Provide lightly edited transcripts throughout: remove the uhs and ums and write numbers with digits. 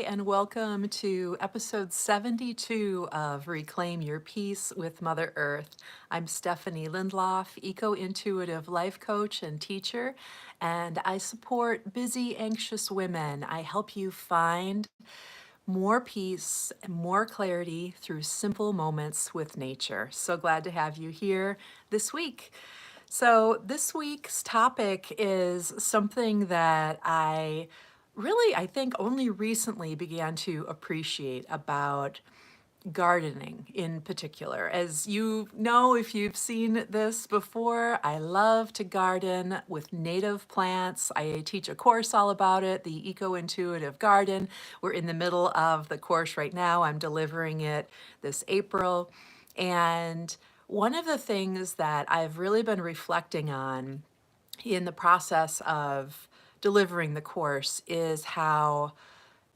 and welcome to episode 72 of Reclaim Your Peace with Mother Earth. I'm Stephanie Lindloff, eco-intuitive life coach and teacher, and I support busy, anxious women. I help you find more peace and more clarity through simple moments with nature. So glad to have you here this week. So, this week's topic is something that I think only recently began to appreciate about gardening in particular. As you know, if you've seen this before, I love to garden with native plants. I teach a course all about it, the Eco Intuitive Garden. We're in the middle of the course right now. I'm delivering it this April. And one of the things that I've really been reflecting on in the process of delivering the course is how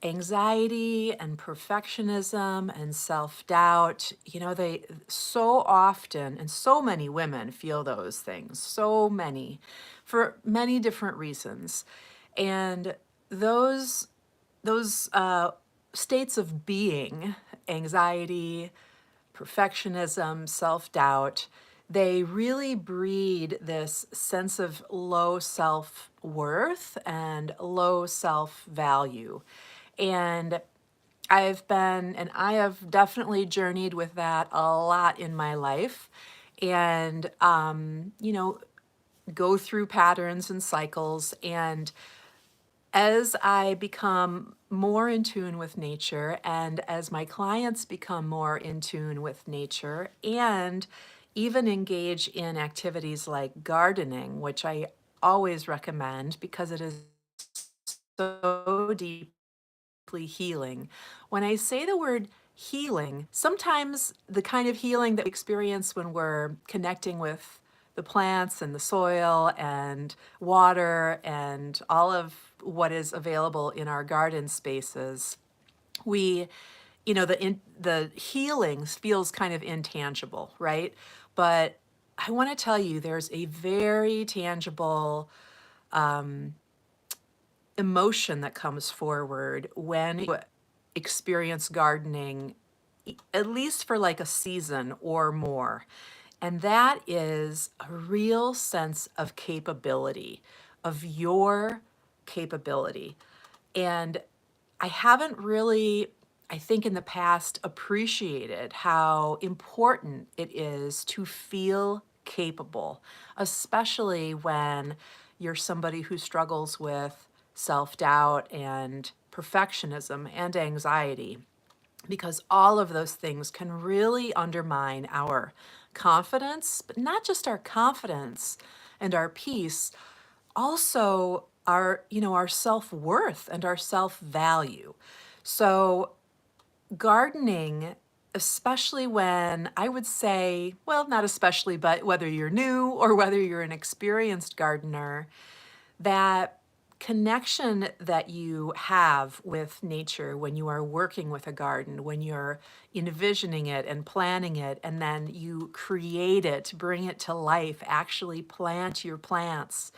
anxiety and perfectionism and self-doubt, they so often, and so many women feel those things, so many, for many different reasons. And those those states of being, anxiety, perfectionism, self-doubt, they really breed this sense of low self-worth and low self-value. And I have definitely journeyed with that a lot in my life. And, go through patterns and cycles. And as I become more in tune with nature, and as my clients become more in tune with nature, and even engage in activities like gardening, which I always recommend because it is so deeply healing. When I say the word healing, sometimes the kind of healing that we experience when we're connecting with the plants and the soil and water and all of what is available in our garden spaces, we, the healing feels kind of intangible, right? But I want to tell you, there's a very tangible emotion that comes forward when you experience gardening, at least for like a season or more. And that is a real sense of capability, of your capability. And I haven't really, I think in the past, appreciated how important it is to feel capable, especially when you're somebody who struggles with self doubt and perfectionism and anxiety, because all of those things can really undermine our confidence, but not just our confidence and our peace, also our self-worth and our self-value. So gardening, especially when I would say, well, not especially, but whether you're new or whether you're an experienced gardener, that connection that you have with nature when you are working with a garden, when you're envisioning it and planning it, and then you create it, bring it to life, actually plant your plants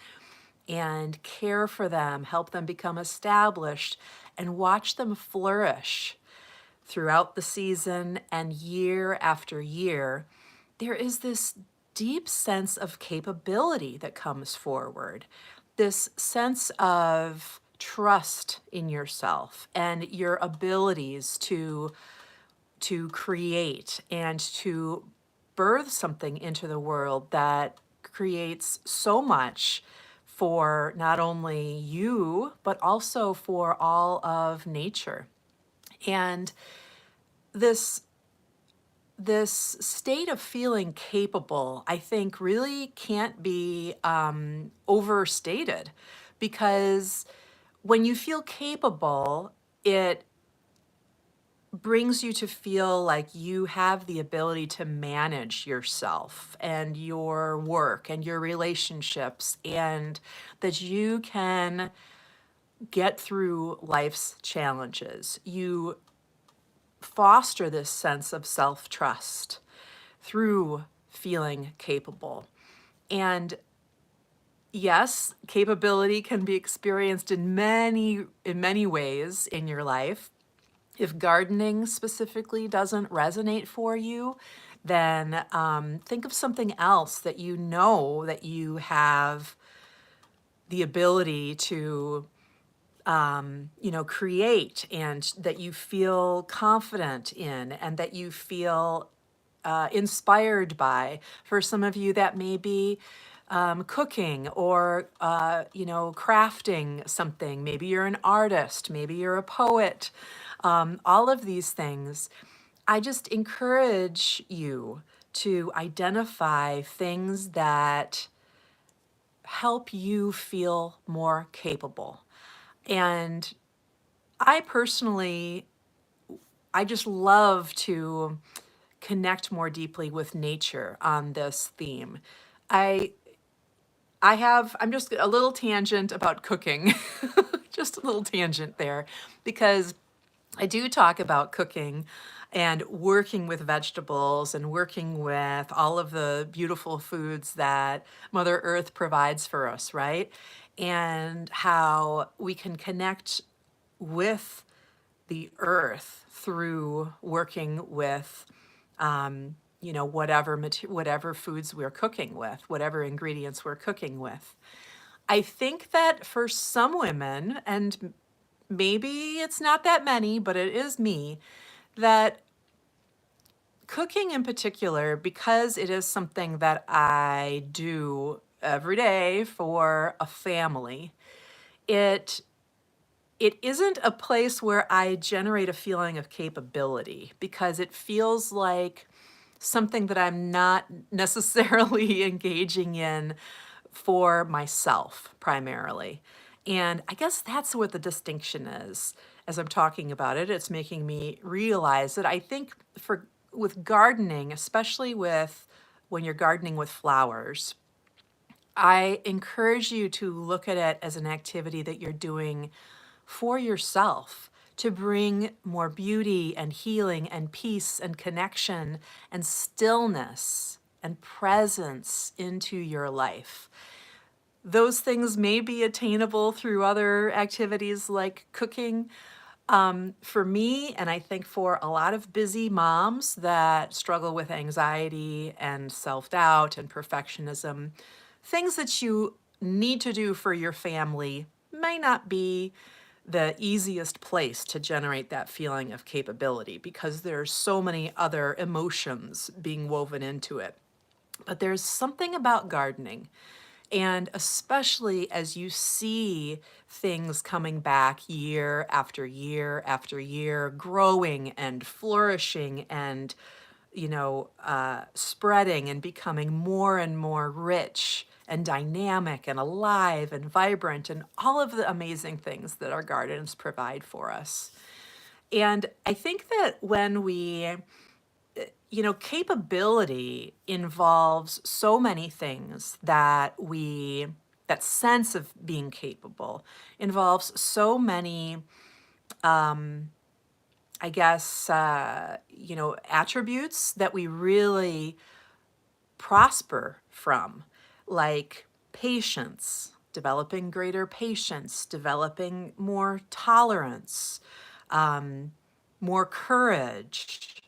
and care for them, help them become established, and watch them flourish throughout the season and year after year, there is this deep sense of capability that comes forward, this sense of trust in yourself and your abilities to create and to birth something into the world that creates so much for not only you, but also for all of nature. And this this state of feeling capable, I think, really can't be overstated, because when you feel capable, it brings you to feel like you have the ability to manage yourself and your work and your relationships, and that you can get through life's challenges. You foster this sense of self-trust through feeling capable. And yes, capability can be experienced in many ways in your life. If gardening specifically doesn't resonate for you, then think of something else that you know that you have the ability to create, and that you feel confident in, and that you feel inspired by. For some of you, that may be cooking, or crafting something. Maybe you're an artist, maybe you're a poet. All of these things. I just encourage you to identify things that help you feel more capable. And I personally, I just love to connect more deeply with nature on this theme. I I'm just a little tangent about cooking, just a little tangent there, because I do talk about cooking and working with vegetables and working with all of the beautiful foods that Mother Earth provides for us, right? And how we can connect with the earth through working with whatever foods we're cooking with, whatever ingredients we're cooking with. I think that for some women, and maybe it's not that many, but it is me, that cooking in particular, because it is something that I do every day for a family, it it isn't a place where I generate a feeling of capability, because it feels like something that I'm not necessarily engaging in for myself primarily. And I guess that's what the distinction is. As I'm talking about it, it's making me realize that I think for with gardening, especially with when you're gardening with flowers, I encourage you to look at it as an activity that you're doing for yourself, to bring more beauty and healing and peace and connection and stillness and presence into your life. Those things may be attainable through other activities like cooking. For me, and I think for a lot of busy moms that struggle with anxiety and self doubt and perfectionism, things that you need to do for your family may not be the easiest place to generate that feeling of capability, because there's so many other emotions being woven into it. But there's something about gardening, and especially as you see things coming back year after year after year, growing and flourishing and, spreading and becoming more and more rich and dynamic and alive and vibrant, and all of the amazing things that our gardens provide for us. And I think that when capability involves so many things, that sense of being capable involves so many, I guess, attributes that we really prosper from, like patience, developing greater patience, developing more tolerance, more courage,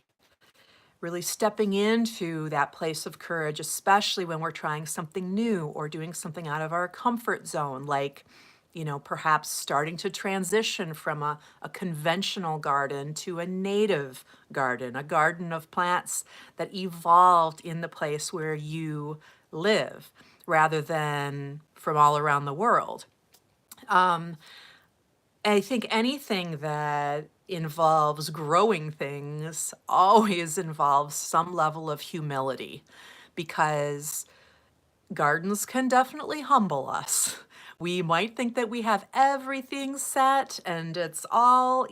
really stepping into that place of courage, especially when we're trying something new or doing something out of our comfort zone, like, perhaps starting to transition from a conventional garden to a native garden, a garden of plants that evolved in the place where you live rather than from all around the world. I think anything that involves growing things always involves some level of humility, because gardens can definitely humble us. We might think that we have everything set and it's all,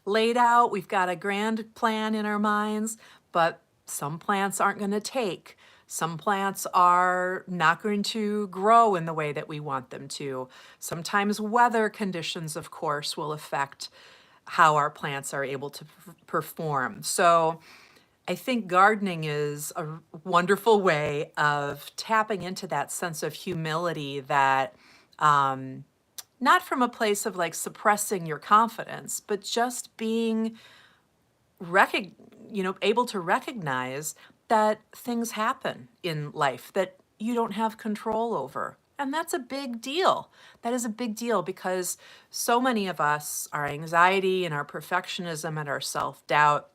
laid out. We've got a grand plan in our minds, but some plants aren't going to take. Some plants are not going to grow in the way that we want them to. Sometimes weather conditions, of course, will affect how our plants are able to perform. So I think gardening is a wonderful way of tapping into that sense of humility that not from a place of like suppressing your confidence, but just being able to recognize that things happen in life that you don't have control over. And that's a big deal. That is a big deal because so many of us, our anxiety and our perfectionism and our self-doubt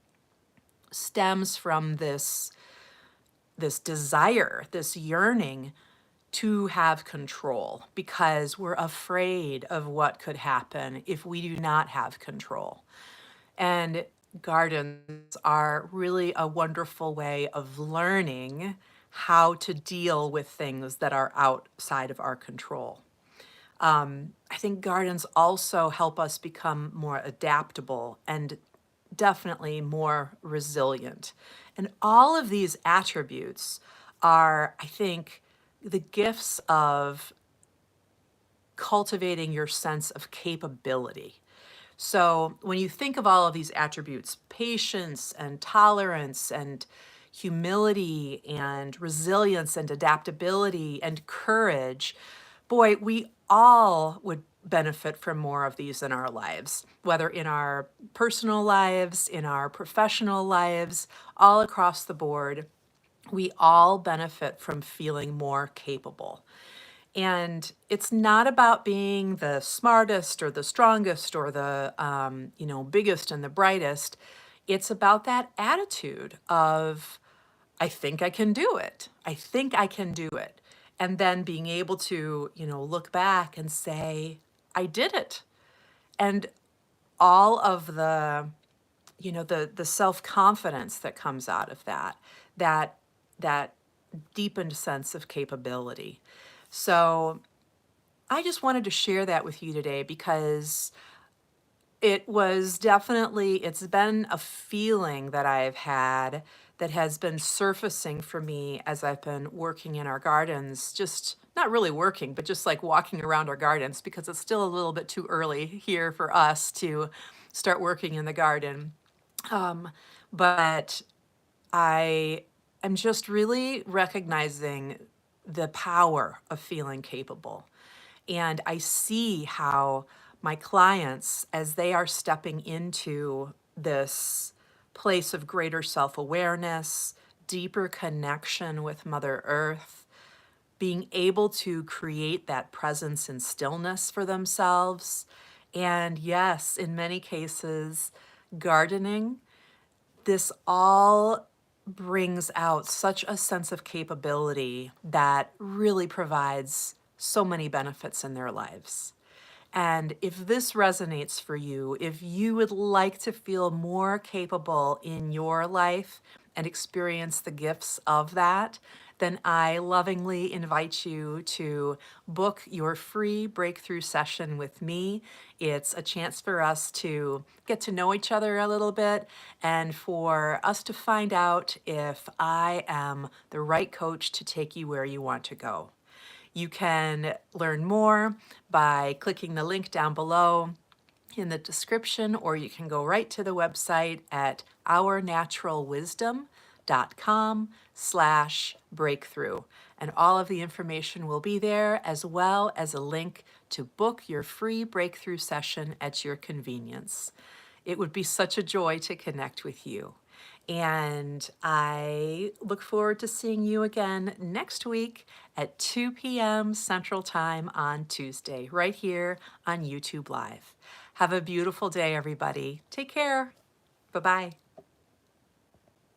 stems from this desire, this yearning to have control because we're afraid of what could happen if we do not have control. And gardens are really a wonderful way of learning how to deal with things that are outside of our control. I think gardens also help us become more adaptable and definitely more resilient. And all of these attributes are, I think, the gifts of cultivating your sense of capability. So when you think of all of these attributes, patience and tolerance and humility and resilience and adaptability and courage, boy, we all would benefit from more of these in our lives, whether in our personal lives, in our professional lives, all across the board. We all benefit from feeling more capable. And it's not about being the smartest or the strongest or the biggest and the brightest. It's about that attitude of, I think I can do it. I think I can do it. And then being able to, look back and say, I did it. And all of the self-confidence that comes out of that that deepened sense of capability. So I just wanted to share that with you today because it's been a feeling that I've had that has been surfacing for me as I've been working in our gardens, just not really working, but just like walking around our gardens because it's still a little bit too early here for us to start working in the garden. Um, but I am just really recognizing the power of feeling capable. And I see how my clients, as they are stepping into this place of greater self awareness, deeper connection with Mother Earth, being able to create that presence and stillness for themselves. And yes, in many cases, gardening, this all brings out such a sense of capability that really provides so many benefits in their lives. And if this resonates for you, if you would like to feel more capable in your life and experience the gifts of that, then I lovingly invite you to book your free breakthrough session with me. It's a chance for us to get to know each other a little bit and for us to find out if I am the right coach to take you where you want to go. You can learn more by clicking the link down below in the description, or you can go right to the website at ournaturalwisdom.com/breakthrough. And all of the information will be there, as well as a link to book your free breakthrough session at your convenience. It would be such a joy to connect with you. And I look forward to seeing you again next week at 2 p.m. Central Time on Tuesday, right here on YouTube Live. Have a beautiful day, everybody. Take care. Bye-bye.